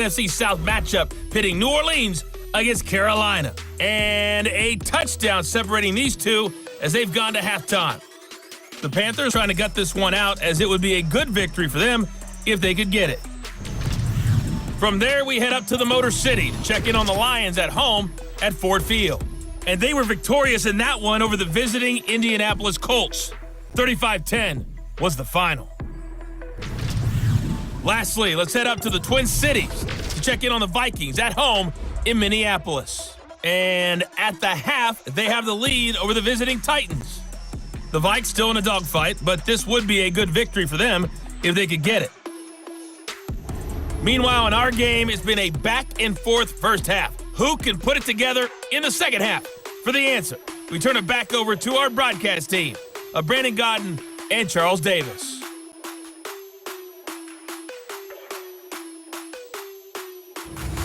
NFC South matchup pitting New Orleans against Carolina. And a touchdown separating these two as they've gone to halftime. The Panthers trying to gut this one out as it would be a good victory for them if they could get it. From there, we head up to the Motor City to check in on the Lions at home at Ford Field. And they were victorious in that one over the visiting Indianapolis Colts. 35-10 was the final. Lastly, let's head up to the Twin Cities to check in on the Vikings at home in Minneapolis. And at the half, they have the lead over the visiting Titans. The Vikes still in a dogfight, but this would be a good victory for them if they could get it. Meanwhile, in our game, it's been a back-and-forth first half. Who can put it together in the second half? For the answer, we turn it back over to our broadcast team of Brandon Gaudin and Charles Davis.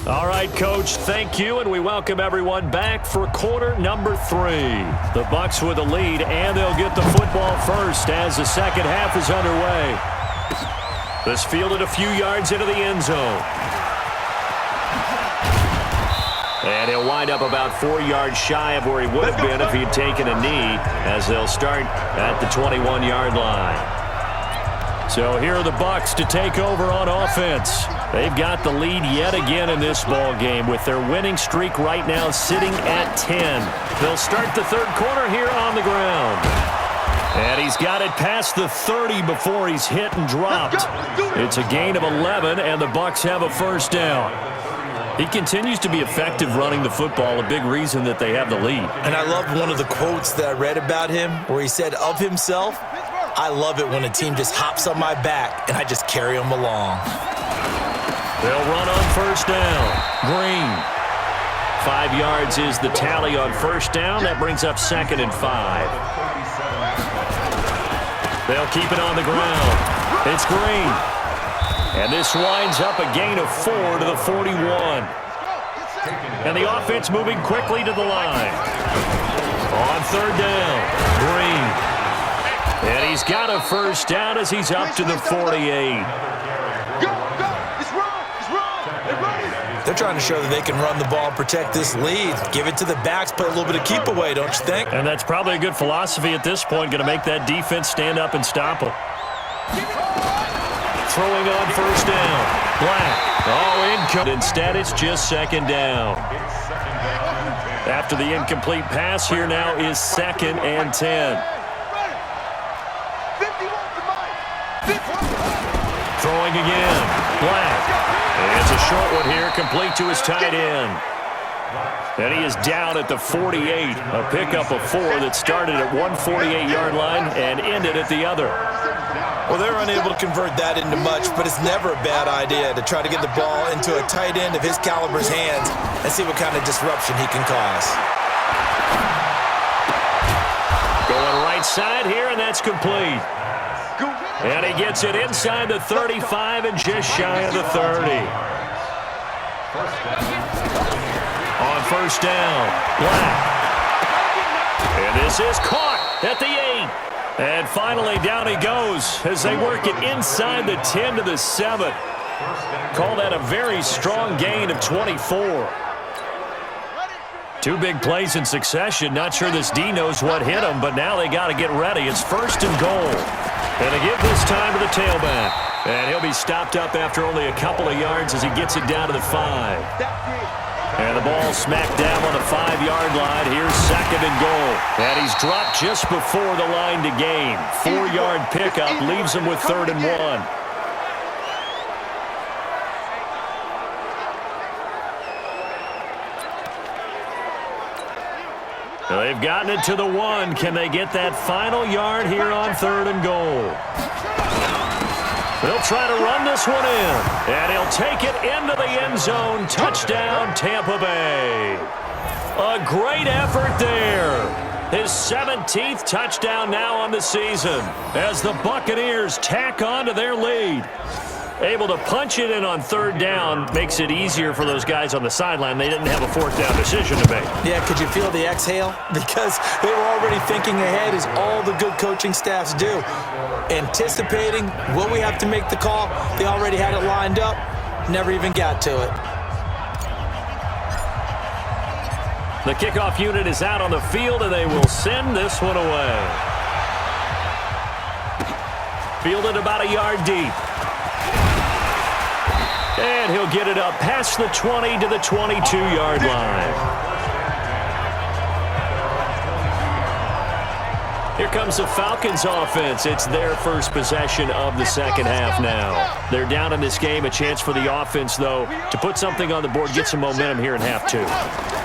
All right, Coach, thank you, and we welcome everyone back for quarter number 3. The Bucks with the lead, and they'll get the football first as the second half is underway. This fielded a few yards into the end zone. And he'll wind up about 4 yards shy of where he would have been if he'd taken a knee, as they'll start at the 21-yard line. So here are the Bucks to take over on offense. They've got the lead yet again in this ball game with their winning streak right now sitting at 10. They'll start the third quarter here on the ground. And he's got it past the 30 before he's hit and dropped. It's a gain of 11, and the Bucks have a first down. He continues to be effective running the football, a big reason that they have the lead. And I love one of the quotes that I read about him where he said of himself, "I love it when a team just hops on my back and I just carry them along." They'll run on first down. Green. 5 yards is the tally on first down. That brings up 2nd and 5. They'll keep it on the ground. It's Green. And this winds up a gain of 4 to the 41. And the offense moving quickly to the line. On third down, Green. And he's got a first down as he's up to the 48. They're trying to show that they can run the ball and protect this lead. Give it to the backs, play a little bit of keep away, don't you think? And that's probably a good philosophy at this point, going to make that defense stand up and stop them. Throwing on first down. Black. All incomplete. Instead, it's just 2nd down. After the incomplete pass, here now is 2nd and 10. Throwing again. Black. And it's a short one here, complete to his tight end. And he is down at the 48. A pickup of 4 that started at one 48-yard line and ended at the other. Well, they're unable to convert that into much, but it's never a bad idea to try to get the ball into a tight end of his caliber's hands and see what kind of disruption he can cause. Going right side here, and that's complete. And he gets it inside the 35 and just shy of the 30. On first down, Black. And this is caught at the 8. And finally down he goes as they work it inside the 10 to the 7. Call that a very strong gain of 24. 2 big plays in succession. Not sure this D knows what hit him, but now they got to get ready. It's 1st and goal. And they give this time to the tailback. And he'll be stopped up after only a couple of yards as he gets it down to the 5. And the ball smacked down on the 5-yard line. Here's 2nd and goal. And he's dropped just before the line to gain. 4-yard pickup leaves him with 3rd and 1. They've gotten it to the 1. Can they get that final yard here on 3rd and goal? They'll try to run this one in. And he'll take it into the end zone. Touchdown, Tampa Bay. A great effort there. His 17th touchdown now on the season as the Buccaneers tack on to their lead. Able to punch it in on 3rd down makes it easier for those guys on the sideline. They didn't have a 4th down decision to make. Yeah, could you feel the exhale? Because they were already thinking ahead, as all the good coaching staffs do. Anticipating, will we have to make the call? They already had it lined up. never even got to it. The kickoff unit is out on the field, and they will send this one away. Fielded about a yard deep. And he'll get it up past the 20 to the 22-yard line. Here comes the Falcons offense. It's their first possession of the second half now. They're down in this game. A chance for the offense, though, to put something on the board, get some momentum here in half two.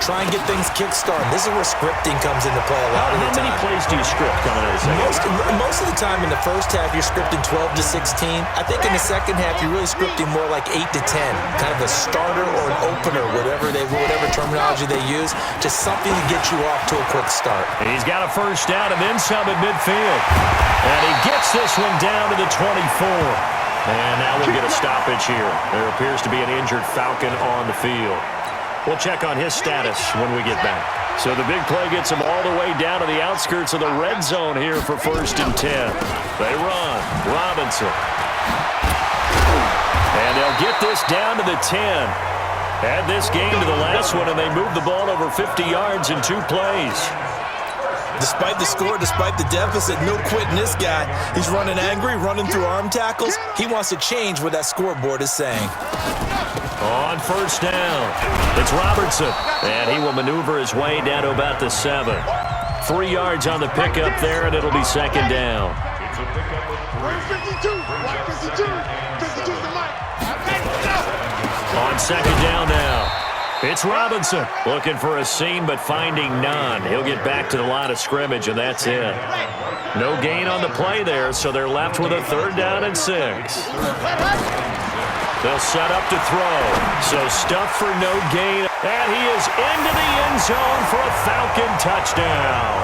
Try and get things kick-started. This is where scripting comes into play a lot of the time. How many plays do you script coming out of the second half? Most of the time in the first half, you're scripting 12 to 16. I think in the second half, you're really scripting more like 8 to 10. Kind of a starter or an opener, whatever terminology they use. Just something to get you off to a quick start. And he's got a first down and then some at midfield. And he gets this one down to the 24. And now we'll get a stoppage here. There appears to be an injured Falcon on the field. We'll check on his status when we get back. So the big play gets him all the way down to the outskirts of the red zone here for 1st and 10. They run. Robinson. And they'll get this down to the 10. Add this game to the last one, and they move the ball over 50 yards in 2 plays. Despite the score, despite the deficit, no quitting this guy. He's running angry, running through arm tackles. He wants to change what that scoreboard is saying. On 1st down, it's Robertson, and he will maneuver his way down to about the 7. 3 yards on the pickup there, and it'll be 2nd down. On 2nd down now, it's Robinson looking for a seam but finding none. He'll get back to the line of scrimmage, and that's it. No gain on the play there, so they're left with a 3rd down and 6. They'll set up to throw. So stuff for no gain. And he is into the end zone for a Falcon touchdown.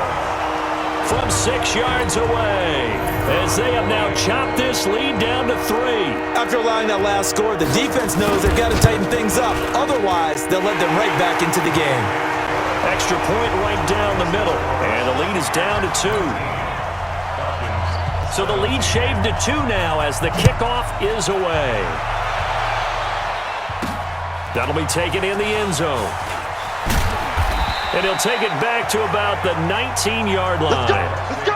From 6 yards away, as they have now chopped this lead down to 3. After allowing that last score, the defense knows they've got to tighten things up. Otherwise, they'll let them right back into the game. Extra point right down the middle. And the lead is down to 2. So the lead shaved to 2 now as the kickoff is away. That'll be taken in the end zone. And he'll take it back to about the 19-yard line. Let's go.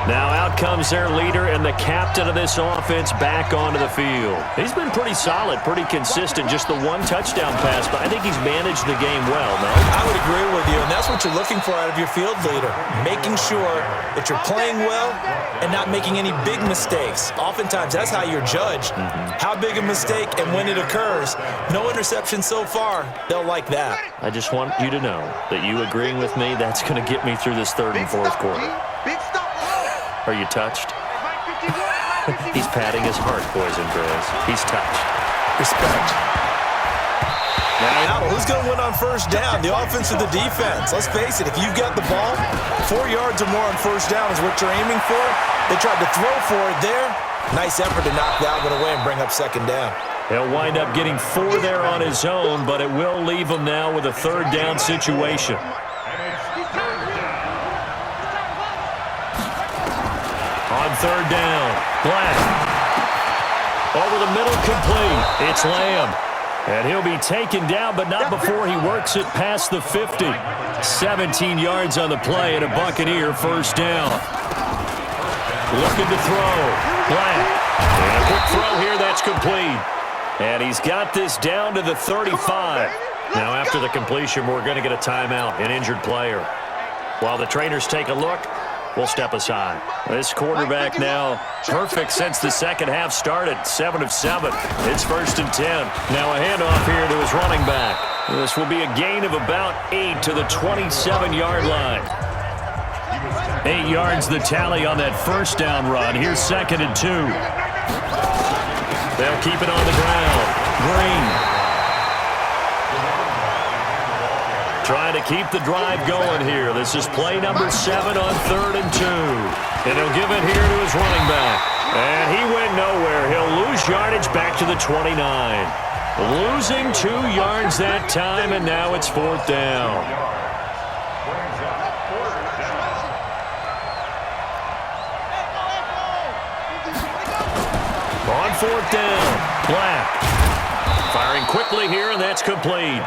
Now out comes their leader and the captain of this offense back onto the field. He's been pretty solid, pretty consistent, just the 1 touchdown pass, but I think he's managed the game well, no? I would agree with you, and that's what you're looking for out of your field leader, making sure that you're playing well and not making any big mistakes. Oftentimes, that's how you're judged. How big a mistake and when it occurs. No interception so far. They'll like that. I just want you to know that you agreeing with me, that's going to get me through this 3rd and 4th quarter. Are you touched? He's patting his heart, boys and girls. He's touched. Respect. Now, who's going to win on 1st down? The offense or the defense? Let's face it, if you've got the ball, 4 yards or more on 1st down is what you're aiming for. They tried to throw for it there. Nice effort to knock that one away and bring up 2nd down. He'll wind up getting 4 there on his own, but it will leave him now with a 3rd down situation. On 3rd down, Black. Over the middle, complete. It's Lamb. And he'll be taken down, but not before he works it past the 50. 17 yards on the play and a Buccaneer 1st down. Looking to throw. Black. And a quick throw here, that's complete. And he's got this down to the 35. Now after the completion, we're going to get a timeout, an injured player. While the trainers take a look, we'll step aside. This quarterback now perfect since the second half started. 7 of 7. It's 1st and 10. Now a handoff here to his running back. This will be a gain of about 8 to the 27-yard line. 8 yards the tally on that 1st down run. Here's 2nd and 2. They'll keep it on the ground. Green. Trying to keep the drive going here. This is play number 7 on 3rd and 2. And he'll give it here to his running back. And he went nowhere. He'll lose yardage back to the 29. Losing 2 yards that time, and now it's 4th down. On fourth down, Black. Firing quickly here, and that's complete.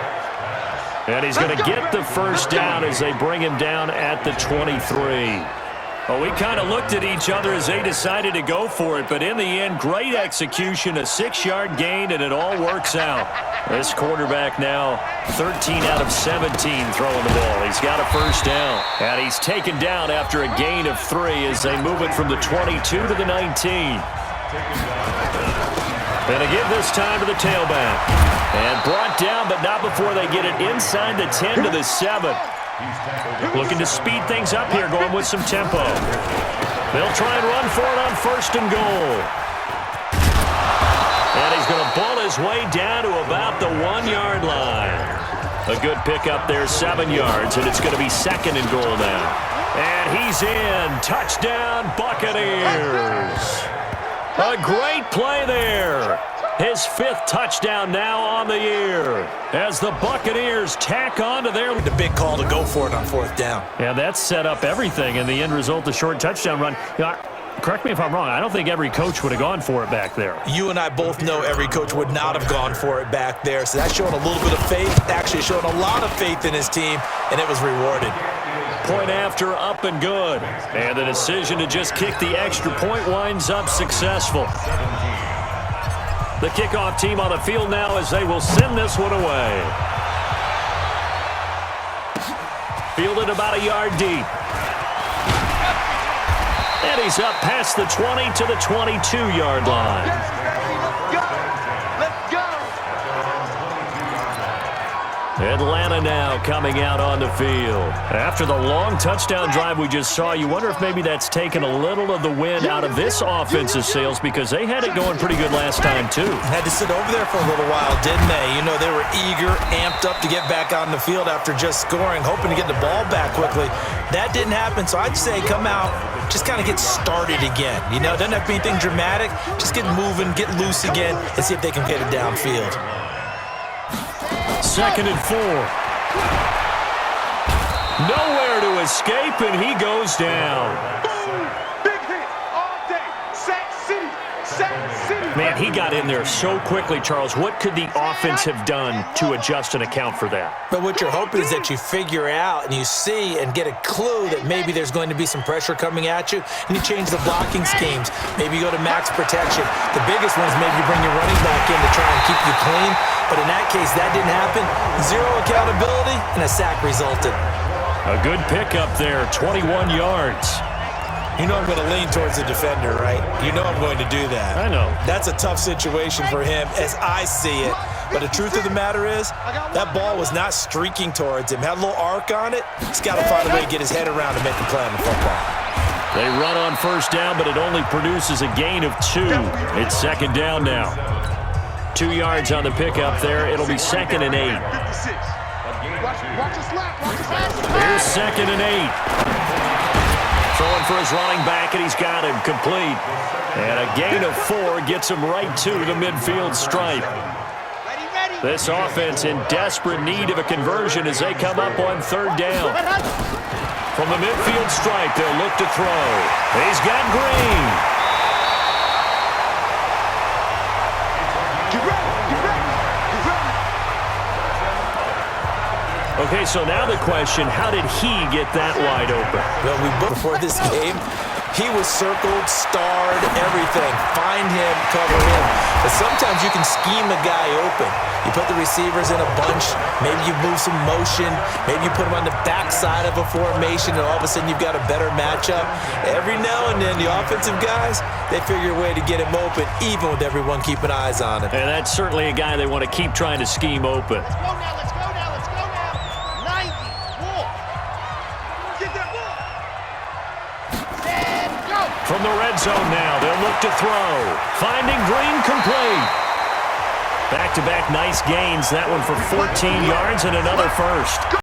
And he's going to get the first down as they bring him down at the 23. Well, we kind of looked at each other as they decided to go for it, but in the end, great execution, a 6-yard gain, and it all works out. This quarterback now 13 out of 17 throwing the ball. He's got a first down, and he's taken down after a gain of 3 as they move it from the 22 to the 19. And again this time to the tailback. And brought down, but not before they get it inside the 10 to the 7. Looking to speed things up here, going with some tempo. They'll try and run for it on first and goal. And he's going to ball his way down to about the 1-yard line. A good pickup there, 7 yards, and it's going to be second and goal now. And he's in. Touchdown, Buccaneers. A great play there. His 5th touchdown now on the year as the Buccaneers tack on to their... The big call to go for it on fourth down. Yeah, that set up everything, and the end result, the short touchdown run. You know, correct me if I'm wrong, I don't think every coach would have gone for it back there. You and I both know every coach would not have gone for it back there, so that's showing a little bit of faith, actually showing a lot of faith in his team, and it was rewarded. Point after, up and good. And the decision to just kick the extra point winds up successful. The kickoff team on the field now as they will send this one away. Fielded about a yard deep. And he's up past the 20 to the 22-yard line. Atlanta now coming out on the field. After the long touchdown drive we just saw, you wonder if maybe that's taken a little of the wind out of this offensive sails because they had it going pretty good last time, too. Had to sit over there for a little while, didn't they? You know, they were eager, amped up to get back out on the field after just scoring, hoping to get the ball back quickly. That didn't happen, so I'd say come out, just kind of get started again. You know, doesn't have to be anything dramatic. Just get moving, get loose again, and see if they can get it downfield. 2nd and 4. Nowhere to escape, and he goes down. Big hit all day. Sack City. Sack City. Man, he got in there so quickly, Charles. What could the offense have done to adjust and account for that? But what you're hoping is that you figure out and you see and get a clue that maybe there's going to be some pressure coming at you, and you change the blocking schemes. Maybe you go to max protection. The biggest one is maybe you bring your running back in to try and keep you clean. But in that case, that didn't happen. 0 accountability, and a sack resulted. A good pickup there, 21 yards. You know I'm going to lean towards the defender, right? You know I'm going to do that. I know. That's a tough situation for him as I see it. But the truth of the matter is, that ball was not streaking towards him. Had a little arc on it. He's got to find a way to get his head around and make a play on the football. They run on first down, but it only produces a gain of 2. It's 2nd down now. 2 yards on the pickup there. It'll be 2nd and 8. Here's 2nd and 8. Throwing for his running back, and he's got him complete. And a gain of 4 gets him right to the midfield stripe. This offense in desperate need of a conversion as they come up on 3rd down. From the midfield stripe, they'll look to throw. He's got Green. Okay, so now the question, how did he get that wide open? Well, we booked before this game. He was circled, starred, everything. Find him, cover him. But sometimes you can scheme a guy open. You put the receivers in a bunch. Maybe you move some motion. Maybe you put them on the backside of a formation, and all of a sudden you've got a better matchup. Every now and then, the offensive guys, they figure a way to get him open, even with everyone keeping eyes on him. And that's certainly a guy they want to keep trying to scheme open. Let's go now. 90. Walk. Get that ball. And go. From the red zone now, they'll look to throw. Finding Green complete. Back-to-back nice gains. That one for 14 yards and another first.